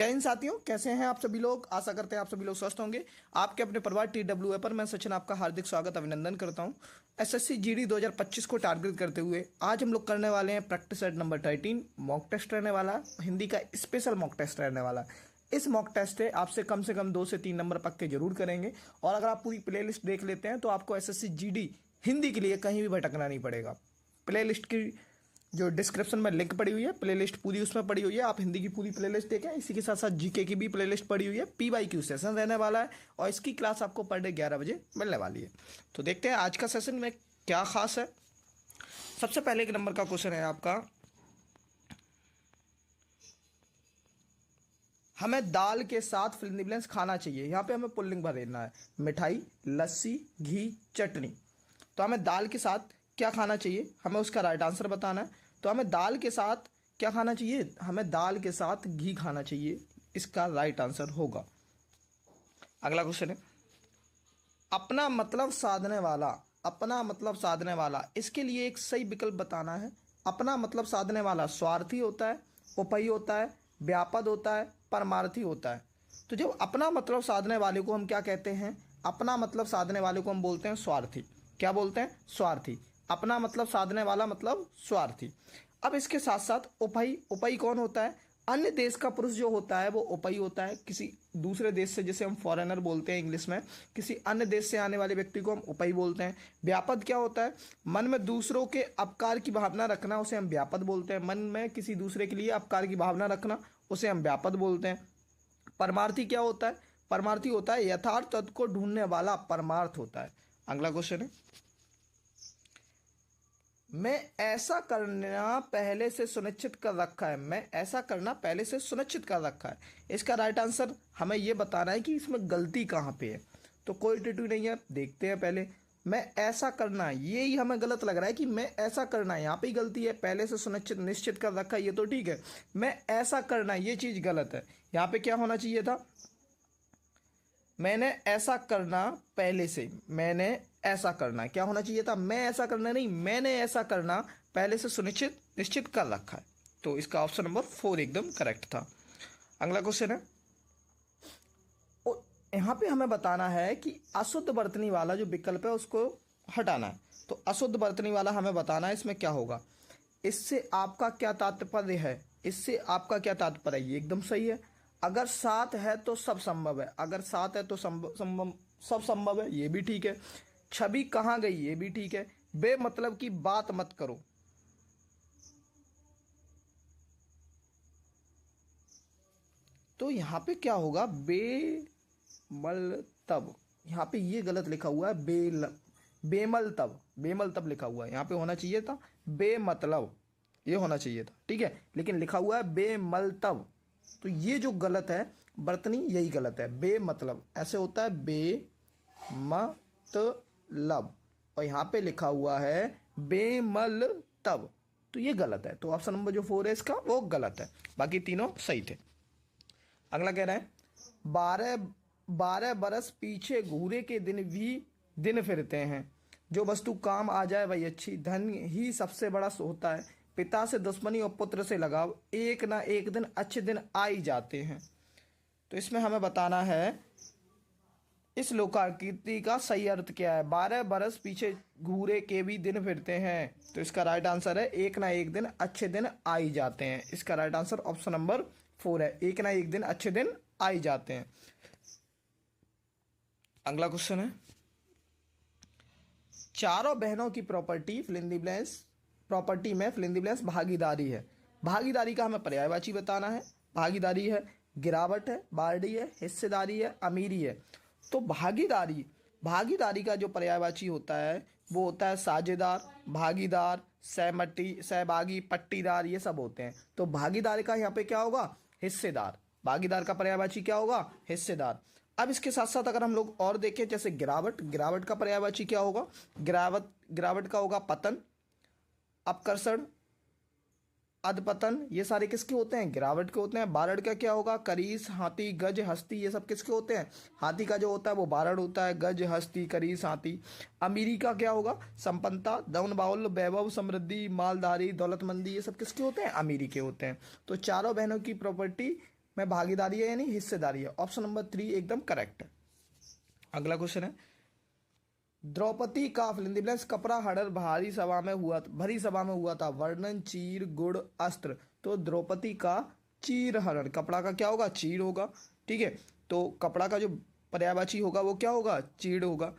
जय हिंद साथियों, कैसे हैं आप सभी लोग। आशा करते हैं आप सभी लोग स्वस्थ होंगे। आपके अपने परिवार TWA पर मैं सचिन आपका हार्दिक स्वागत अभिनंदन करता हूं। SSC GD 2025 को टारगेट करते हुए आज हम लोग करने वाले हैं practice set number 13। Mock test रहने वाला, हिंदी का स्पेशल मॉक टेस्ट रहने वाला। इस मॉक टेस्ट से आपसे कम 2 से 3 नंबर पक्के जरूर करेंगे। और अगर आप पूरी प्ले लिस्ट देख लेते हैं तो आपको SSC GD हिंदी के लिए कहीं भी भटकना नहीं पड़ेगा। प्ले लिस्ट की जो डिस्क्रिप्शन में लिंक पड़ी हुई है, प्लेलिस्ट पूरी उसमें पड़ी हुई है। आप हिंदी की पूरी प्लेलिस्ट देखें। इसी के साथ साथ जीके की भी प्लेलिस्ट पड़ी हुई है। PYQ सेशन रहने वाला है और इसकी क्लास आपको पर डे 11 बजे मिलने वाली है। तो देखते हैं आज का सेशन में क्या खास है। सबसे पहले एक नंबर का क्वेश्चन है आपका, हमें दाल के साथ फिल इन द ब्लैंक्स खाना चाहिए। यहाँ पे हमें पुल्लिंग भर देना है, मिठाई, लस्सी, घी, चटनी। तो हमें दाल के साथ क्या खाना चाहिए, हमें उसका राइट आंसर बताना है। तो हमें दाल के साथ क्या खाना चाहिए, हमें दाल के साथ घी खाना चाहिए, इसका राइट आंसर होगा। अगला क्वेश्चन है, अपना मतलब साधने वाला। अपना मतलब साधने वाला, इसके लिए एक सही विकल्प बताना है। अपना मतलब साधने वाला स्वार्थी होता है, उपही होता है, व्यापद होता है, परमार्थी होता है। तो जब अपना मतलब साधने वाले को हम क्या कहते हैं, अपना मतलब साधने वाले को हम बोलते हैं स्वार्थी। क्या बोलते हैं, स्वार्थी। अपना मतलब साधने वाला मतलब स्वार्थी। अब इसके साथ साथ उपही। उपही कौन होता है, अन्य देश का पुरुष जो होता है वो उपही होता है। किसी दूसरे देश से, जिसे हम फॉरेनर बोलते हैं इंग्लिश में, किसी अन्य देश से आने वाले व्यक्ति को हम उपही बोलते हैं। व्यापद क्या होता है, मन में दूसरों के अपकार की भावना रखना, उसे हम व्यापद बोलते हैं। मन में किसी दूसरे के लिए अपकार की भावना रखना, उसे हम व्यापद बोलते हैं। परमार्थी क्या होता है, परमार्थी होता है यथार्थ तत्व को ढूंढने वाला, परमार्थ होता है। अगला क्वेश्चन है, मैं ऐसा करना पहले से सुनिश्चित कर रखा है। मैं ऐसा करना पहले से सुनिश्चित कर रखा है, इसका राइट आंसर हमें यह बताना है कि इसमें गलती कहाँ पे है। तो कोई टिटू नहीं है, देखते हैं पहले। मैं ऐसा करना, ये ही हमें गलत लग रहा है कि मैं ऐसा करना, यहाँ पे ही गलती है। पहले से सुनिश्चित निश्चित कर रखा है, ये तो ठीक है। मैं ऐसा करना, ये चीज़ गलत है। यहाँ पे क्या होना चाहिए था, मैंने ऐसा करना पहले से, मैंने ऐसा करना क्या होना चाहिए था, मैं ऐसा करना नहीं, मैंने ऐसा करना पहले से सुनिश्चित निश्चित कर रखा है। तो इसका ऑप्शन नंबर 4 एकदम करेक्ट था। अगला क्वेश्चन है, यहाँ पे हमें बताना है कि अशुद्ध बर्तनी वाला जो विकल्प है उसको हटाना है। तो अशुद्ध बर्तनी वाला हमें बताना है, इसमें क्या होगा, इससे आपका क्या तात्पर्य है, इससे आपका क्या तात्पर्य है। ये एकदम सही है। अगर साथ है तो सब संभव है, अगर साथ है तो सब संभव है, ये भी ठीक है। छवि कहाँ गई, ये भी ठीक है। बेमतलब की बात मत करो, तो यहां पे क्या होगा, बेमल तब। यहां पे ये गलत लिखा हुआ है, बेमल तब, बेमल तब लिखा हुआ है। यहां पे होना चाहिए था बेमतलब, ये होना चाहिए था, ठीक है। लेकिन लिखा हुआ है बेमल तब, तो ये जो गलत है बर्तनी, यही गलत है। बेमतलब ऐसे होता है बेमतलब, और यहाँ पे लिखा हुआ है बेमल तब, तो ये गलत है। तो ऑप्शन नंबर जो 4 है इसका, वो गलत है। बाकी तीनों सही थे। अगला कह रहा है, 12 बरस पीछे घूरे के दिन भी दिन फिरते हैं। जो वस्तु काम आ जाए वही अच्छी, धन ही सबसे बड़ा होता है। पिता से दुश्मनी और पुत्र से लगाव, एक ना एक दिन अच्छे दिन आ ही जाते हैं। तो इसमें हमें बताना है इस लोकाकृति का सही अर्थ क्या है। 12 बरस पीछे घूरे के भी दिन फिरते हैं, तो इसका राइट आंसर है एक ना एक दिन अच्छे दिन आ ही जाते हैं। इसका राइट आंसर ऑप्शन नंबर 4 है, एक ना एक दिन अच्छे दिन आ ही जाते हैं। अगला क्वेश्चन है, चारों बहनों की property fill in the blanks, property में फिल इन द ब्लैंक्स भागीदारी है। भागीदारी का हमें पर्यायवाची बताना है। भागीदारी है गिरावट है, बार्डी है, हिस्सेदारी है, अमीरी है। तो भागीदारी, भागीदारी का जो पर्यायवाची होता है वो होता है साझेदार, भागीदार, सहमति, सहभागी, पट्टीदार, ये सब होते हैं। तो भागीदार का यहाँ पे क्या होगा, हिस्सेदार। भागीदार का पर्यायवाची क्या होगा, हिस्सेदार। अब इसके साथ साथ अगर हम लोग और देखें, जैसे गिरावट, गिरावट का पर्यायवाची क्या होगा, गिरावट का होगा पतन, अपकर्षण, अधपतन, ये सारे किसके होते हैं, गिरावट के होते हैं। बारड़ का क्या होगा, करीस, हाथी, गज, हस्ती, ये सब किसके होते हैं, हाथी का जो होता है वो बारड़ होता है, गज, हस्ती, करीस, हाथी। अमीरी का क्या होगा, संपन्नता, धन बाहुल्य, वैभव, समृद्धि, मालधारी, दौलतमंदी, ये सब किसके होते हैं, अमीरी के होते हैं। तो चारों बहनों की प्रॉपर्टी में भागीदारी है यानी हिस्सेदारी है। ऑप्शन नंबर 3 एकदम करेक्ट है। अगला क्वेश्चन है, द्रौपदी का फिलिंदी ब्लैंक्स कपड़ा हड़र भारी सभा में हुआ, भरी सभा में हुआ था, वर्णन चीर गुड़ अस्त्र। तो द्रौपदी का चीर हरण, कपड़ा का क्या होगा, चीर होगा। ठीक है, तो कपड़ा का जो पर्यायवाची होगा वो क्या होगा, चीड़ होगा।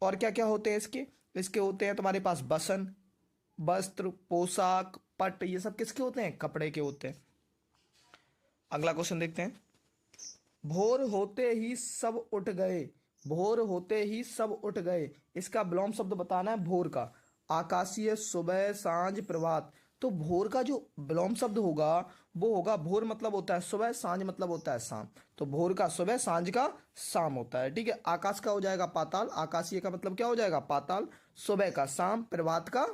और क्या क्या होते हैं इसके, इसके होते हैं तुम्हारे पास बसन, वस्त्र, पोशाक, पट, ये सब किसके होते हैं, कपड़े के होते हैं। अगला क्वेश्चन देखते हैं, भोर होते ही सब उठ गए, भोर होते ही सब उठ गए, इसका विलोम शब्द बताना है भोर का। आकाशीय, सुबह, सांझ, प्रभात। तो भोर का जो विलोम शब्द होगा वो होगा, भोर मतलब होता है सुबह, सांझ मतलब होता है शाम, तो भोर का सुबह, सांझ का शाम होता है। ठीक है, आकाश का हो जाएगा पाताल, आकाशीय का मतलब क्या हो जाएगा, पाताल, सुबह का शाम, प्रभात का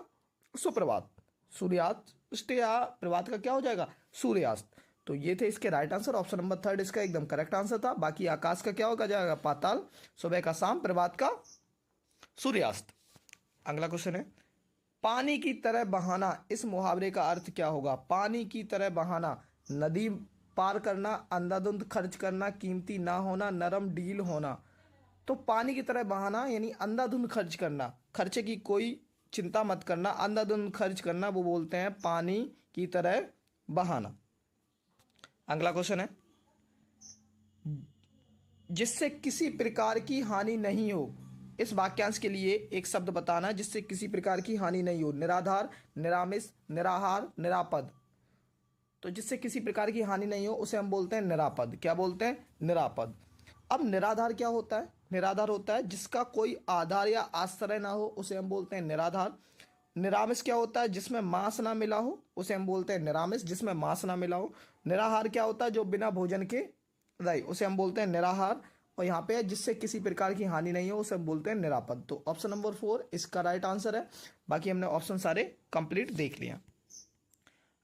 सुप्रभात, सूर्यास्त या प्रभात का क्या हो जाएगा, सूर्यास्त। तो ये थे इसके राइट आंसर। ऑप्शन नंबर 3 इसका एकदम करेक्ट आंसर था। बाकी आकाश का क्या होगा जाएगा, पाताल, सुबह का शाम, प्रभात का सूर्यास्त। अगला क्वेश्चन है, पानी की तरह बहाना, इस मुहावरे का अर्थ क्या होगा। पानी की तरह बहाना, नदी पार करना, अंधाधुंध खर्च करना, कीमती ना होना, नरम डील होना। तो पानी की तरह बहाना यानी अंधाधुंध खर्च करना, खर्चे की कोई चिंता मत करना, अंधाधुंध खर्च करना, वो बोलते हैं पानी की तरह बहाना। अगला क्वेश्चन है, जिससे किसी प्रकार की हानि नहीं हो, इस वाक्यांश के लिए एक शब्द बताना जिससे किसी प्रकार की हानि नहीं हो। निराधार, निरामिष, निराहार, निरापद। तो जिससे किसी प्रकार की हानि नहीं हो उसे हम बोलते हैं निरापद। क्या बोलते हैं, निरापद। अब निराधार क्या होता है, निराधार होता है जिसका कोई आधार या आश्रय ना हो, उसे हम बोलते हैं निराधार। निरामिष क्या होता है, जिसमें मांस ना मिला हो, उसे हम बोलते हैं निरामिष, जिसमें मांस ना मिला हो। निराहार क्या होता है, जो बिना भोजन के रहे, उसे हम बोलते हैं निराहार। और यहाँ पे जिससे किसी प्रकार की हानि नहीं हो उसे हम बोलते हैं निरापद। तो ऑप्शन नंबर 4 इसका राइट आंसर है। बाकी हमने ऑप्शन सारे कंप्लीट देख लिया।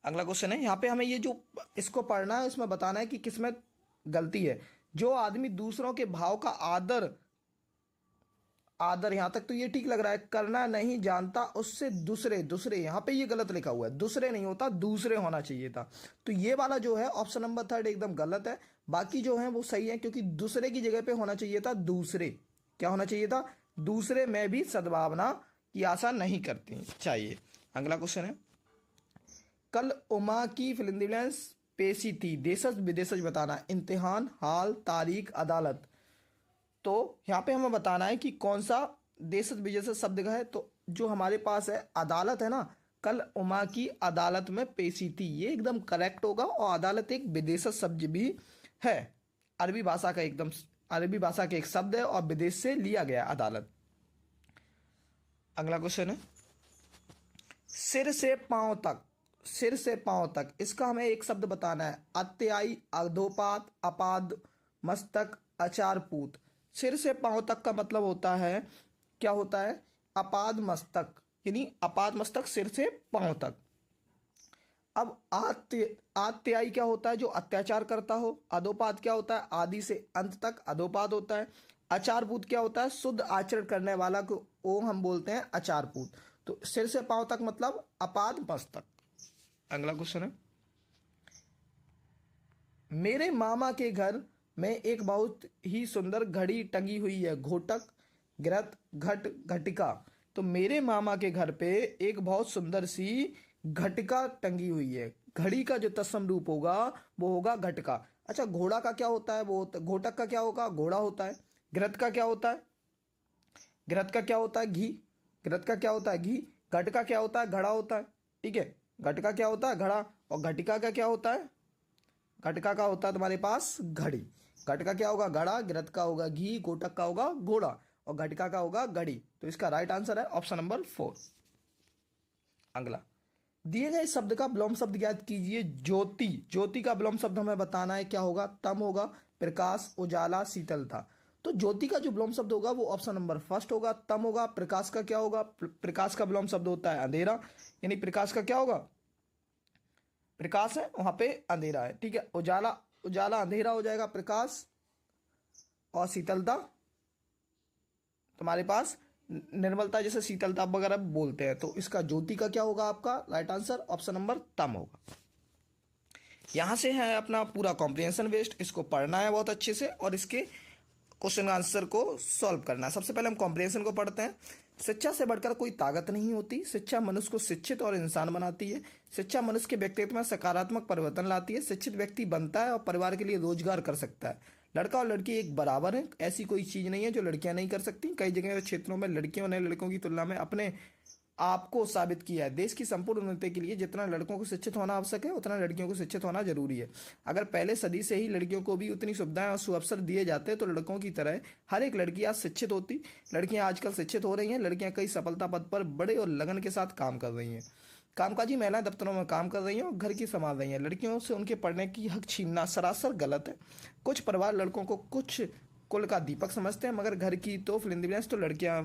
अगला क्वेश्चन है, यहाँ पे हमें ये जो इसको पढ़ना है उसमें बताना है कि किसमें गलती है। जो आदमी दूसरों के भाव का आदर, आदर यहां तक तो ये ठीक लग रहा है, करना नहीं जानता, उससे दूसरे, दूसरे यहां पे ये गलत लिखा हुआ है, दूसरे नहीं होता, दूसरे होना चाहिए था। तो ये वाला जो है ऑप्शन नंबर 3 एकदम गलत है। बाकी जो है वो सही है, क्योंकि दूसरे की जगह पे होना चाहिए था दूसरे। क्या होना चाहिए था, दूसरे में भी सद्भावना की आशा नहीं करती चाहिए। अगला क्वेश्चन है, कल उमा की फिलिंदीब्लैंस पेशी थी, देशज विदेशज बताना, इम्तिहान, हाल, तारीख, अदालत। तो यहाँ पे हमें बताना है कि कौन सा देशज विदेशज शब्द का है। तो जो हमारे पास है अदालत है ना, कल उमा की अदालत में पेशी थी, ये एकदम करेक्ट होगा। और अदालत एक विदेशज शब्द भी है, अरबी भाषा का, एकदम अरबी भाषा का एक शब्द है और विदेश से लिया गया अदालत। अगला क्वेश्चन है, सिर से पांव तक, सिर से पांव तक, इसका हमें एक शब्द बताना है। अत्याई, अधोपात, अपाद मस्तक, अचारपूत। सिर से पांव तक का मतलब होता है, क्या होता है, अपाद मस्तक, यानी अपाद मस्तक सिर से पांव तक। अब आत्याई क्या होता है, जो अत्याचार करता हो। अधोपात क्या होता है, आदि से अंत तक अधोपात होता है। अचारपूत क्या होता है, शुद्ध आचरण करने वाला को वो हम बोलते हैं अचारपूत। तो सिर से पांव तक मतलब अपाद मस्तक। अगला क्वेश्चन है, मेरे मामा के घर में एक बहुत ही सुंदर घड़ी टंगी हुई है, घोटक, घृत, घट, घटिका। तो मेरे मामा के घर पे एक बहुत सुंदर सी घटिका टंगी हुई है। घड़ी का जो तत्सम रूप होगा वो होगा घटका। अच्छा, घोड़ा का क्या होता है, वो घोटक का क्या होगा, घोड़ा होता है। घृत का क्या होता है, घृत का क्या होता है, घी। घृत का क्या होता है, घी। घट का क्या होता है, घड़ा होता है। ठीक है, घट का क्या होता है, घड़ा। और घटिका का क्या होता है, घटका का होता है तुम्हारे पास घड़ी। घट का क्या होगा, घड़ा। घृत का होगा घी। घोटक का होगा घोड़ा। और घटिका का होगा घड़ी। तो इसका राइट आंसर है ऑप्शन नंबर 4। अगला, दिए गए शब्द का विलोम शब्द ज्ञात कीजिए। ज्योति, ज्योति का विलोम शब्द हमें बताना है, क्या होगा, तम होगा। प्रकाश, उजाला, शीतलता। तो ज्योति का जो विलोम शब्द होगा वो ऑप्शन नंबर 1 होगा, तम होगा। प्रकाश का क्या होगा, प्रकाश का विलोम शब्द होता है अंधेरा, यानी प्रकाश का क्या होगा, प्रकाश है वहां पे अंधेरा है। ठीक है, उजाला, उजाला अंधेरा हो जाएगा, प्रकाश। और शीतलता तुम्हारे पास निर्मलता, जैसे शीतलता वगैरह बोलते हैं। तो इसका ज्योति का क्या होगा आपका राइट आंसर ऑप्शन नंबर तम होगा। यहाँ से है अपना पूरा कॉम्प्रिहेंशन बेस्ड, इसको पढ़ना है बहुत अच्छे से और इसके क्वेश्चन आंसर को सॉल्व करना है। सबसे पहले हम कॉम्प्रिहेंशन को पढ़ते हैं। शिक्षा से बढ़कर कोई ताकत नहीं होती। शिक्षा मनुष्य को शिक्षित और इंसान बनाती है। शिक्षा मनुष्य के व्यक्तित्व में सकारात्मक परिवर्तन लाती है। शिक्षित व्यक्ति बनता है और परिवार के लिए रोजगार कर सकता है। लड़का और लड़की एक बराबर है, ऐसी कोई चीज नहीं है जो लड़कियां नहीं कर सकती। कई जगह क्षेत्रों में लड़कियों ने लड़कों की तुलना में अपने आपको साबित किया है। देश की संपूर्ण उन्नति के लिए जितना लड़कों को शिक्षित होना आवश्यक है उतना लड़कियों को शिक्षित होना जरूरी है। अगर पहले सदी से ही लड़कियों को भी उतनी सुविधाएं और सुअवसर दिए जाते तो लड़कों की तरह हर एक लड़की आज शिक्षित होती। लड़कियां आजकल शिक्षित हो रही हैं। लड़कियां कई सफलता पद पर बड़े और लगन के साथ काम कर रही हैं। कामकाजी महिलाएं दफ्तरों में काम कर रही हैं और घर की संभाल रही हैं। लड़कियों से उनके पढ़ने की हक छीनना सरासर गलत है। कुछ परिवार लड़कों को कुछ कुल का दीपक समझते हैं, मगर घर की तो फिलिंदिब्लेंस तो लड़कियां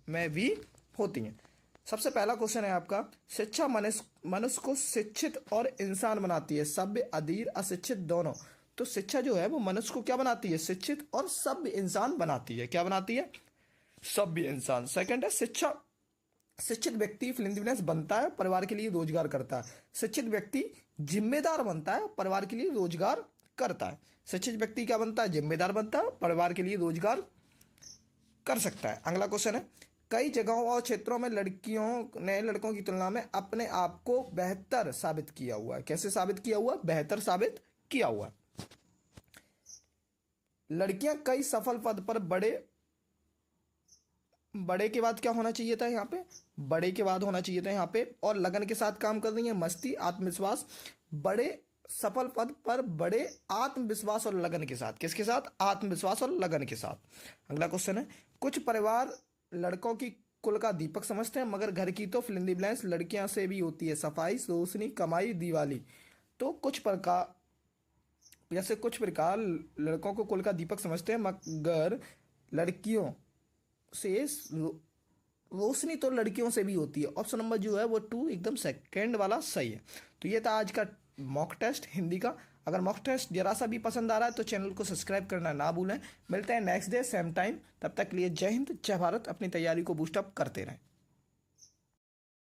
में भी होती हैं। सबसे पहला क्वेश्चन है आपका, शिक्षा मनुष्य को शिक्षित और इंसान बनाती है, सभ्य अधीर अशिक्षित दोनों। तो शिक्षा जो है वो मनुष्य को क्या बनाती है? शिक्षित और सभ्य इंसान बनाती है। क्या बनाती है? सभ्य इंसान। सेकंड है शिक्षित व्यक्ति फिलिंदिब्लेंस बनता है, परिवार के लिए रोजगार करता है। शिक्षित व्यक्ति जिम्मेदार बनता है, परिवार के लिए रोजगार करता है। शिक्षित व्यक्ति क्या बनता है? जिम्मेदार बनता है, परिवार के लिए रोजगार कर सकता है। अगला क्वेश्चन है, कई जगहों और क्षेत्रों में लड़कियों ने लड़कों की तुलना में अपने आप को बेहतर साबित किया हुआ है। कैसे साबित किया हुआ? बेहतर साबित किया हुआ है। लड़कियां कई सफल पद पर बड़े के बाद क्या होना चाहिए था यहाँ पे? बड़े के बाद होना चाहिए था यहाँ पे, और लगन के साथ काम कर रही है। मस्ती, आत्मविश्वास, बड़े सफल पद पर बड़े आत्मविश्वास और लगन के साथ। किसके साथ? आत्मविश्वास और लगन के साथ। अगला क्वेश्चन है, कुछ परिवार लड़कों की कुल का दीपक समझते हैं, मगर घर की तो फिलिंदिब्लेंस लड़कियां से भी होती है, सफाई, रोशनी, कमाई, दिवाली। तो कुछ प्रकार लड़कों को कुल का दीपक समझते हैं, मगर लड़कियों से रोशनी तो लड़कियों से भी होती है। ऑप्शन नंबर जो है वो 2 एकदम सेकंड वाला सही है। तो ये था आज का मॉक टेस्ट हिंदी का। अगर मॉक टेस्ट जरा सा भी पसंद आ रहा है तो चैनल को सब्सक्राइब करना ना भूलें। मिलते हैं नेक्स्ट डे सेम टाइम। तब तक के लिए जय हिंद, जय भारत। अपनी तैयारी को बूस्टअप करते रहें।